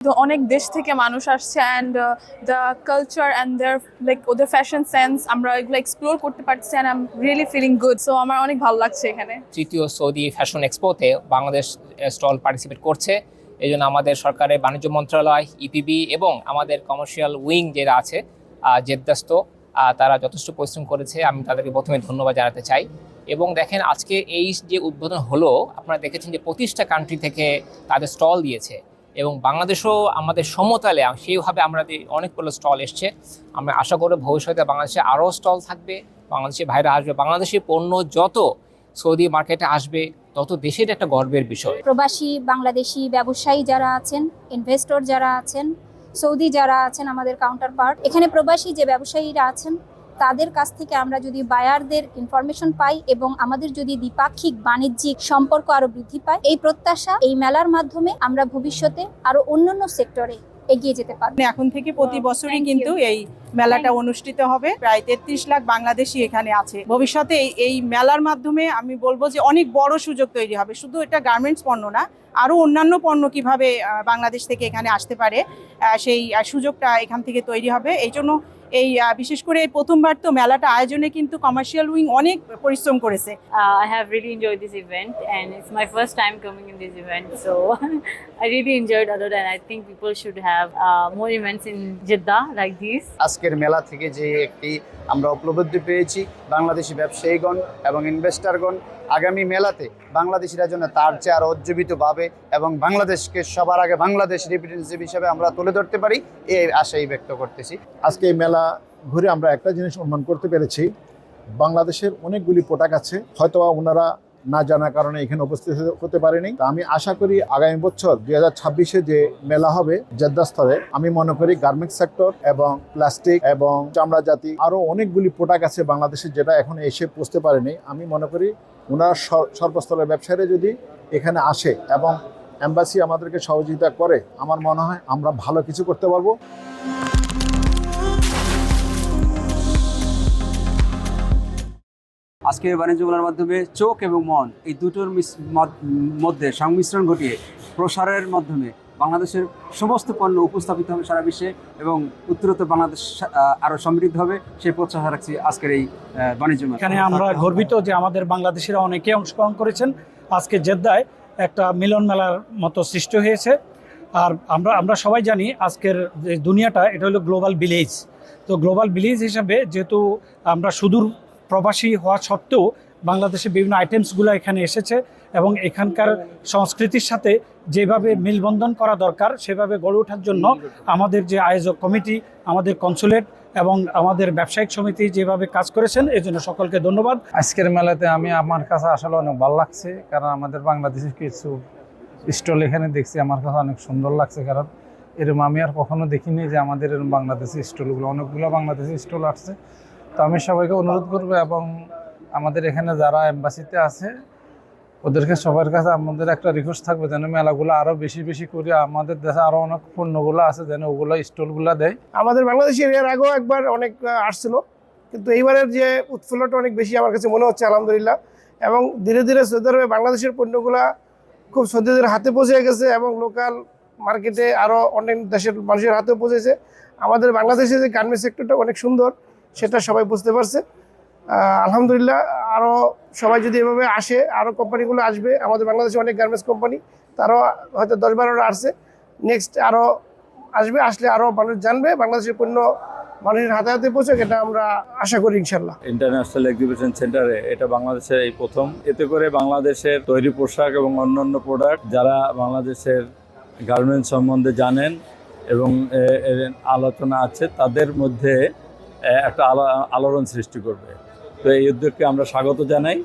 তো অনেক দেশ থেকে মানুষ আসছে and the culture and their like ওদের ফ্যাশন সেন্স আমরা এগুলো এক্সপ্লোর করতে পারছি and I am really feeling good. So আমার অনেক ভালো লাগছে এখানে। তৃতীয় সৌদি ফ্যাশন এক্সপোতে বাংলাদেশ স্টল পার্টিসিপেট করছে। এই জন্য আমাদের সরকারের বাণিজ্য মন্ত্রণালয়, ইপিবি এবং আমাদের কমার্শিয়াল উইং যেটা আছে জেদ্দাস্ত, তারা যথেষ্ট পরিশ্রম করেছে। আমি তাদেরকে প্রথমে ধন্যবাদ জানাতে চাই। এবং দেখেন আজকে এই যে উদ্বোধন হলো, আপনারা দেখেছেন যে 25টা কান্ট্রি থেকে তাদের স্টল দিয়েছে এবং বাংলাদেশও আমাদের সমতলে সেইভাবে অনেকগুলো স্টল এসছে। আমরা আশা করি ভবিষ্যতে বাংলাদেশে আরও স্টল থাকবে, বাংলাদেশি ভাইরা আসবে, বাংলাদেশি পণ্য যত সৌদি মার্কেটে আসবে তত দেশের একটা গর্বের বিষয়। প্রবাসী বাংলাদেশি ব্যবসায়ী যারা আছেন, ইনভেস্টর যারা আছেন, সৌদি যারা আছেন আমাদের কাউন্টার পার্ট, এখানে প্রবাসী যে ব্যবসায়ীরা আছেন তাদের কাছ থেকে আমরা যদি বায়ারদের ইনফরমেশন পাই এবং আমাদের যদি দ্বিপাক্ষিক বাণিজ্যিক সম্পর্ক আরো বৃদ্ধি পায়, এই প্রত্যাশা এই মেলার মাধ্যমে আমরা ভবিষ্যতে আরো অন্যান্য সেক্টরে এগিয়ে যেতে পারবো। এখন থেকে প্রতি বছরই কিন্তু এই মেলাটা অনুষ্ঠিত হবে। প্রায় 33 লাখ বাংলাদেশি এখানে আছে। ভবিষ্যতে এই মেলার মাধ্যমে আমি বলবো যে অনেক বড় সুযোগ তৈরি হবে। শুধু এটা গার্মেন্টস পণ্য না, আরো অন্যান্য পণ্য কিভাবে বাংলাদেশ থেকে এখানে আসতে পারে সেই সুযোগটা এখান থেকে তৈরি হবে। এই জন্য বিশেষ করে প্রথমবার তো মেলাটা আয়োজনে কিন্তু কমার্শিয়াল উইং অনেক পরিশ্রম করেছে। I have really enjoyed this event and it's my first time coming in this event, so I really enjoyed other than I think people should have more events in Jeddah like this. আজকের মেলা থেকে যে একটি আমরা উপলব্ধি পেয়েছি, বাংলাদেশি ব্যবসায়ীগণ এবং ইনভেস্টরগণ আগামী মেলাতে বাংলাদেশিরা জন্য তার চেয়ে আরও উজ্জীবিতভাবে এবং বাংলাদেশকে সবার আগে বাংলাদেশ রিপ্রেজেন্টেটিভ হিসেবে আমরা তুলে ধরতে পারি, এই আশাই ব্যক্ত করতেছি। আজকে এই মেলা ঘুরে আমরা একটা জিনিস অনুমান করতে পেরেছি, বাংলাদেশের অনেকগুলি প্রোডাক্ট আছে, হয়তো ওনারা না জানার কারণে এখানে উপস্থিত হতে পারেনি। আমি আশা করি আগামী বছর 2026-এ যে মেলা হবে জেদ্দা স্থলে, আমি মনে করি গার্মেন্টস সেক্টর এবং প্লাস্টিক এবং চামড়া জাতি আরও অনেকগুলি প্রোডাক্ট আছে বাংলাদেশে যেটা এখন এসে পৌঁছতে পারেনি। আমি মনে করি ওনারা সর্বস্তরের ব্যবসায়ীরা যদি এখানে আসে এবং এম্বাসি আমাদেরকে সহযোগিতা করে, আমার মনে হয় আমরা ভালো কিছু করতে পারবো। আজকের বাণিজ্য মেলার মাধ্যমে চোখ এবং মন এই দুটোর মধ্যে সংমিশ্রণ ঘটিয়ে প্রসারের মাধ্যমে বাংলাদেশের সমস্ত পণ্য উপস্থাপিত হবে সারা বিশ্বে এবং উত্তরোত্তর বাংলাদেশ আরও সমৃদ্ধ হবে, সেই প্রত্যাশা রাখছি আজকের এই বাণিজ্য মেলা। এখানে আমরা গর্বিত যে আমাদের বাংলাদেশিরা অনেকে অংশগ্রহণ করেছেন। আজকে জেদ্দায় একটা মিলন মেলার মতো সৃষ্টি হয়েছে। আর আমরা সবাই জানি আজকের যে দুনিয়াটা এটা হলো গ্লোবাল ভিলেজ। তো গ্লোবাল ভিলেজ হিসাবে যেহেতু আমরা সুদূর প্রবাসী হওয়া সত্ত্বেও বাংলাদেশের বিভিন্ন আইটেমসগুলো এখানে এসেছে এবং এখানকার সংস্কৃতির সাথে যেভাবে মিলবন্ধন করা দরকার সেভাবে গড়ে ওঠার জন্য আমাদের যে আয়োজক কমিটি, আমাদের কনসুলেট এবং আমাদের ব্যবসায়িক সমিতি যেভাবে কাজ করেছেন, এই জন্য সকলকে ধন্যবাদ। আজকের মেলাতে আমার কাছে আসলে অনেক ভালো লাগছে, কারণ আমাদের বাংলাদেশের কিছু স্টল এখানে দেখছি, আমার কাছে অনেক সুন্দর লাগছে। কারণ এরকম আমি আর কখনো দেখিনি যে আমাদের এরকম বাংলাদেশি স্টলগুলো, অনেকগুলো বাংলাদেশি স্টল আসছে। তো আমি সবাইকে অনুরোধ করবো এবং আমাদের এখানে যারা এম্বাসিতে আছে ওদেরকে সবার কাছে আমাদের একটা রিকোয়েস্ট থাকবে যেন মেলাগুলো আরও বেশি বেশি করে আমাদের দেশে আরও অনেক পণ্যগুলো আছে যেন ওগুলো স্টলগুলো দেয়। আমাদের বাংলাদেশের এর আগেও একবার অনেক আসছিল, কিন্তু এইবারের যে উৎফুল্লটা অনেক বেশি আমার কাছে মনে হচ্ছে আলহামদুলিল্লাহ। এবং ধীরে ধীরে সৌদি আরবে বাংলাদেশের পণ্যগুলা খুব সৌদিদের হাতে পৌঁছে গেছে এবং লোকাল মার্কেটে আরও অনেক দেশের মানুষের হাতেও পৌঁছেছে। আমাদের বাংলাদেশের যে গার্মেন্টস সেক্টরটা অনেক সুন্দর সেটা সবাই বুঝতে পারছে। আলহামদুলিল্লাহ আরও সবাই যদি এভাবে আসে, আরও কোম্পানিগুলো আসবে। আমাদের বাংলাদেশে অনেক গার্মেন্টস কোম্পানি, তারাও হয়তো 10-12টা আসছে, নেক্সট আরও আসবে। আসলে আরও মানুষ জানবে বাংলাদেশের পণ্য মানুষের হাতে হাতে পৌঁছে, এটা আমরা আশা করি ইনশাল্লাহ। ইন্টারন্যাশনাল এক্সিবিশন সেন্টারে এটা বাংলাদেশের এই প্রথম। এতে করে বাংলাদেশের তৈরি পোশাক এবং অন্যান্য প্রোডাক্ট যারা বাংলাদেশের গার্মেন্টস সম্বন্ধে জানেন এবং আলোচনা আছে তাদের মধ্যে একটা আলোড়ন সৃষ্টি করবে। তো এই উদ্যোগকে আমরা স্বাগত জানাই।